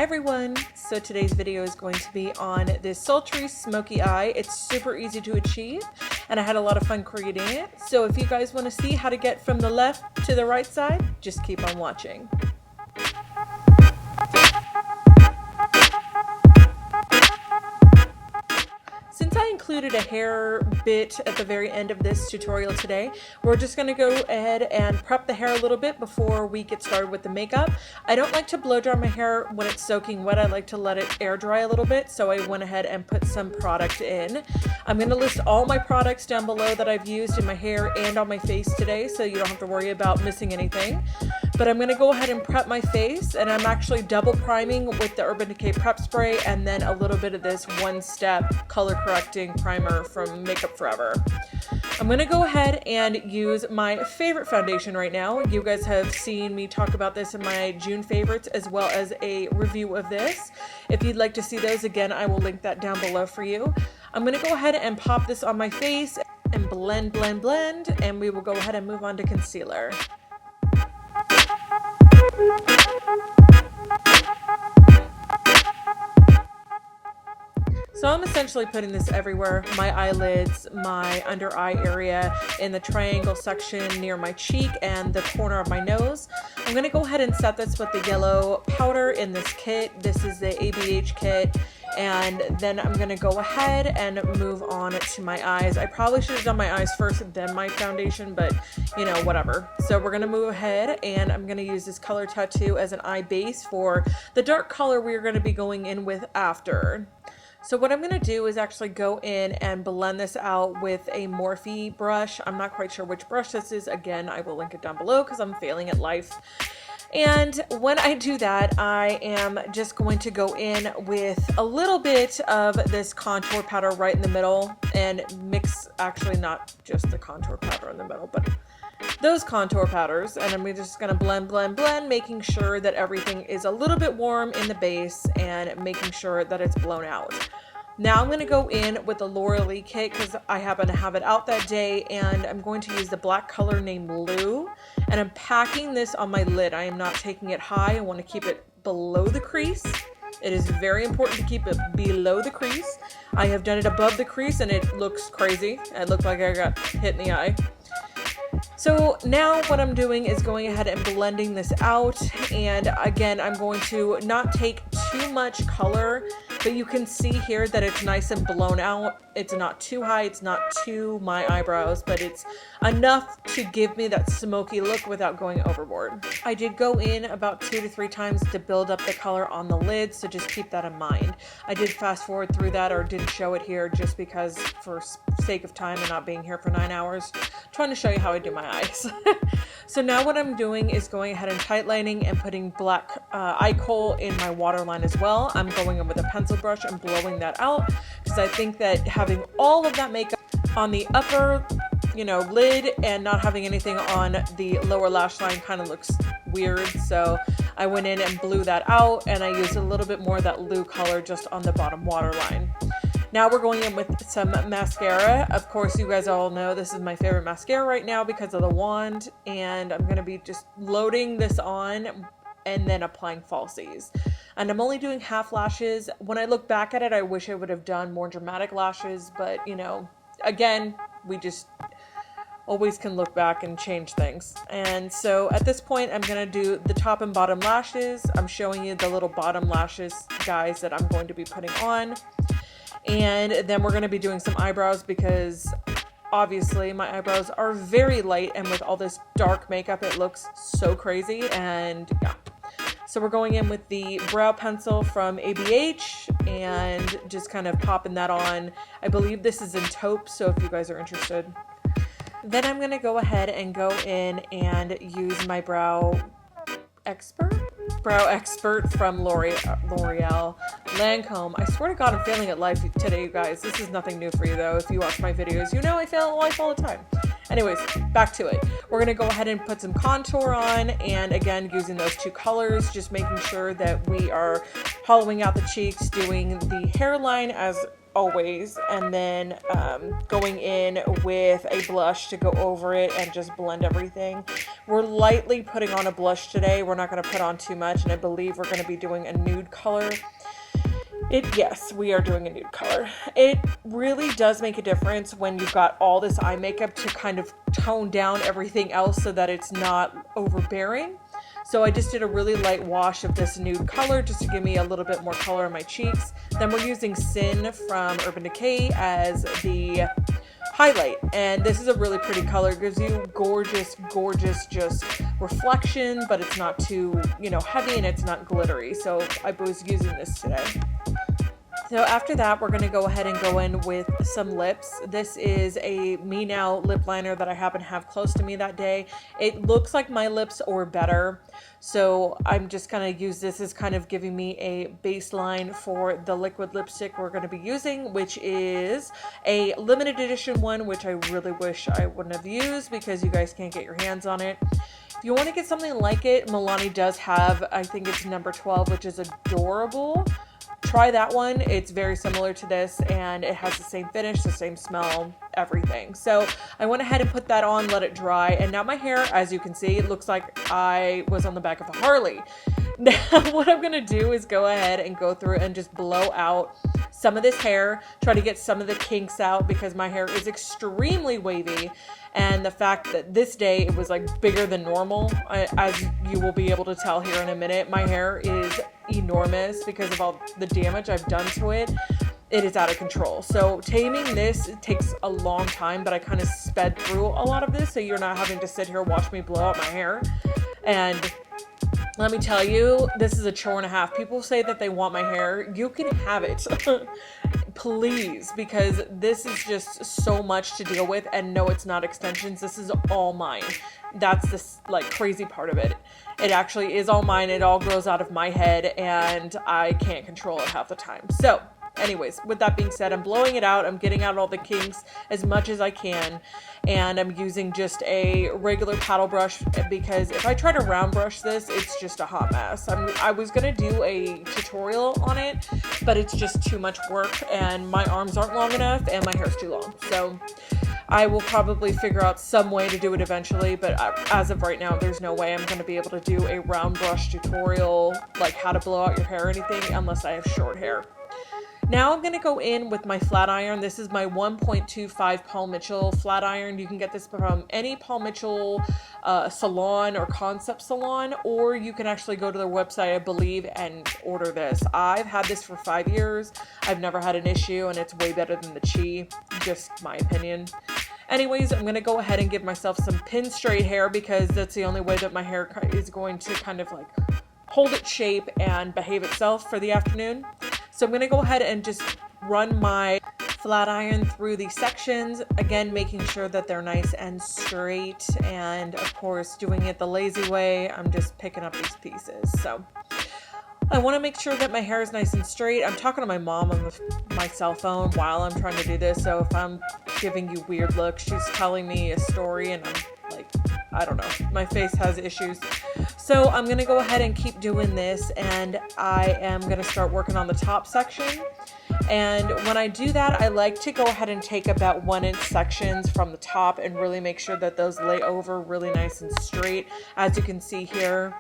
Hi everyone! So today's video is going to be on this sultry smoky eye. It's super easy to achieve and I had a lot of fun creating it. So if you guys want to see how to get from the left to the right side, just keep on watching. Since I included a hair bit at the very end of this tutorial today, we're just going to go ahead and prep the hair a little bit before we get started with the makeup. I don't like to blow dry my hair when it's soaking wet. I like to let it air dry a little bit, so I went ahead and put some product in. I'm going to list all my products down below that I've used in my hair and on my face today, so you don't have to worry about missing anything. But I'm going to go ahead and prep my face, and I'm actually double priming with the Urban Decay Prep Spray and then a little bit of this one-step color correcting primer from Makeup Forever. I'm going to go ahead and use my favorite foundation right now. You guys have seen me talk about this in my June favorites as well as a review of this. If you'd like to see those, again, I will link that down below for you. I'm going to go ahead and pop this on my face and blend, and we will go ahead and move on to concealer. So I'm essentially putting this everywhere, my eyelids, my under eye area, in the triangle section near my cheek and the corner of my nose. I'm going to go ahead and set this with the yellow powder in this kit. This is the ABH kit. And then I'm going to go ahead and move on to my eyes. I probably should have done my eyes first and then my foundation, but you know, whatever. So we're going to move ahead and I'm going to use this Color Tattoo as an eye base for the dark color we're going to be going in with after. So what I'm going to do is actually go in and blend this out with a MUFE brush. I'm not quite sure which brush this is. Again, I will link it down below because I'm failing at life. And when I do that, I am just going to go in with a little bit of this contour powder right in the middle and mix, actually not just the contour powder in the middle, but those contour powders. And I'm just going to blend, making sure that everything is a little bit warm in the base and making sure that it's blown out. Now I'm going to go in with the L'Oreal kit because I happen to have it out that day, and I'm going to use the black color named Blue, and I'm packing this on my lid. I am not taking it high. I want to keep it below the crease. It is very important to keep it below the crease. I have done it above the crease and it looks crazy. It looked like I got hit in the eye. So now what I'm doing is going ahead and blending this out, and again I'm going to not take too much color, but you can see here that it's nice and blown out. It's not too high, it's not too my eyebrows, but it's enough to give me that smoky look without going overboard. I did go in about 2 to 3 times to build up the color on the lid, so just keep that in mind. I did fast forward through that or didn't show it here just because for sake of time and not being here for 9 hours, trying to show you how I do my eyes. So now what I'm doing is going ahead and tight lining and putting black eye kohl in my waterline as well. I'm going in with a pencil brush and blowing that out because I think that having all of that makeup on the upper, lid and not having anything on the lower lash line kind of looks weird. So I went in and blew that out, and I used a little bit more of that blue color just on the bottom waterline. Now we're going in with some mascara. Of course, you guys all know this is my favorite mascara right now because of the wand, and I'm going to be just loading this on and then applying falsies. And I'm only doing half lashes. When I look back at it, I wish I would have done more dramatic lashes, but again, we just always can look back and change things. And so at this point, I'm going to do the top and bottom lashes. I'm showing you the little bottom lashes, guys, that I'm going to be putting on. And then we're going to be doing some eyebrows because obviously my eyebrows are very light, and with all this dark makeup it looks so crazy. And yeah, so we're going in with the brow pencil from ABH and just kind of popping that on. I believe this is in taupe, so if you guys are interested. Then I'm going to go ahead and go in and use my brow expert from L'Oreal Lancome. I swear to God, I'm failing at life today, you guys. This is nothing new for you, though. If you watch my videos, you know I fail at life all the time. Anyways, back to it. We're going to go ahead and put some contour on, and again, using those 2 colors, just making sure that we are hollowing out the cheeks, doing the hairline as always, and then going in with a blush to go over it and just blend everything. We're lightly putting on a blush today. We're not going to put on too much, and I believe we're going to be doing a nude color. Yes, we are doing a nude color. It really does make a difference when you've got all this eye makeup to kind of tone down everything else so that it's not overbearing. So I just did a really light wash of this nude color just to give me a little bit more color in my cheeks. Then we're using Sin from Urban Decay as the highlight, and this is a really pretty color. It gives you gorgeous just reflection, but it's not too, you know, heavy, and it's not glittery. So I was using this today. So after that, we're going to go ahead and go in with some lips. This is a Me Now lip liner that I happen to have close to me that day. It looks like my lips or better. So I'm just going to use this as kind of giving me a baseline for the liquid lipstick we're going to be using, which is a limited edition one, which I really wish I wouldn't have used because you guys can't get your hands on it. If you want to get something like it, Milani does have, I think it's number 12, which is adorable. Try that one. It's very similar to this, and it has the same finish, the same smell, everything. So I went ahead and put that on, let it dry, and now my hair, as you can see, it looks like I was on the back of a Harley. Now what I'm going to do is go ahead and go through and just blow out some of this hair, try to get some of the kinks out because my hair is extremely wavy, and the fact that this day it was like bigger than normal, as you will be able to tell here in a minute, my hair is enormous because of all the damage I've done to it. It is out of control. So taming this takes a long time, but I kind of sped through a lot of this so you're not having to sit here and watch me blow out my hair. And let me tell you, this is a chore and a half. People say that they want my hair. You can have it. Please, because this is just so much to deal with, and no, it's not extensions. This is all mine. That's the like crazy part of it. It actually is all mine. It all grows out of my head, and I can't control it half the time. So anyways, with that being said, I'm blowing it out. I'm getting out all the kinks as much as I can, and I'm using just a regular paddle brush because if I try to round brush this, it's just a hot mess. I was gonna do a tutorial on it, but it's just too much work, and my arms aren't long enough, and my hair's too long. So I will probably figure out some way to do it eventually, but as of right now, there's no way I'm going to be able to do a round brush tutorial, like how to blow out your hair or anything, unless I have short hair. Now I'm going to go in with my flat iron. This is my 1.25 Paul Mitchell flat iron. You can get this from any Paul Mitchell salon or concept salon, or you can actually go to their website, I believe, and order this. I've had this for 5 years. I've never had an issue, and it's way better than the Chi, just my opinion. Anyways, I'm going to go ahead and give myself some pin straight hair because that's the only way that my hair is going to kind of like hold its shape and behave itself for the afternoon. So I'm going to go ahead and just run my flat iron through these sections, again making sure that they're nice and straight, and of course doing it the lazy way. I'm just picking up these pieces. So I want to make sure that my hair is nice and straight. I'm talking to my mom on my cell phone while I'm trying to do this, so if I'm giving you weird looks, she's telling me a story and I'm like, I don't know, my face has issues. So I'm going to go ahead and keep doing this, and I am going to start working on the top section. And when I do that, I like to go ahead and take about 1-inch sections from the top and really make sure that those lay over really nice and straight. As you can see here,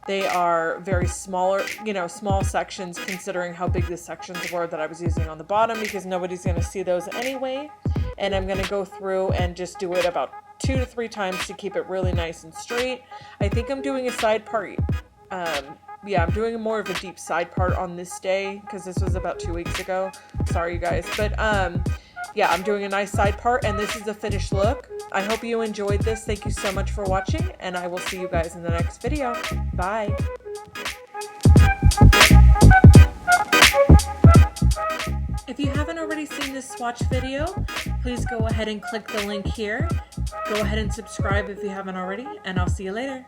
they are very smaller, small sections considering how big the sections were that I was using on the bottom, because nobody's going to see those anyway. And I'm going to go through and just do it about 2 to 3 times to keep it really nice and straight. I think I'm doing a side part. Yeah, I'm doing more of a deep side part on this day because this was about 2 weeks ago. Sorry, you guys. But yeah, I'm doing a nice side part, and this is the finished look. I hope you enjoyed this. Thank you so much for watching, and I will see you guys in the next video. Bye. If you haven't already seen this swatch video, please go ahead and click the link here. Go ahead and subscribe if you haven't already, and I'll see you later.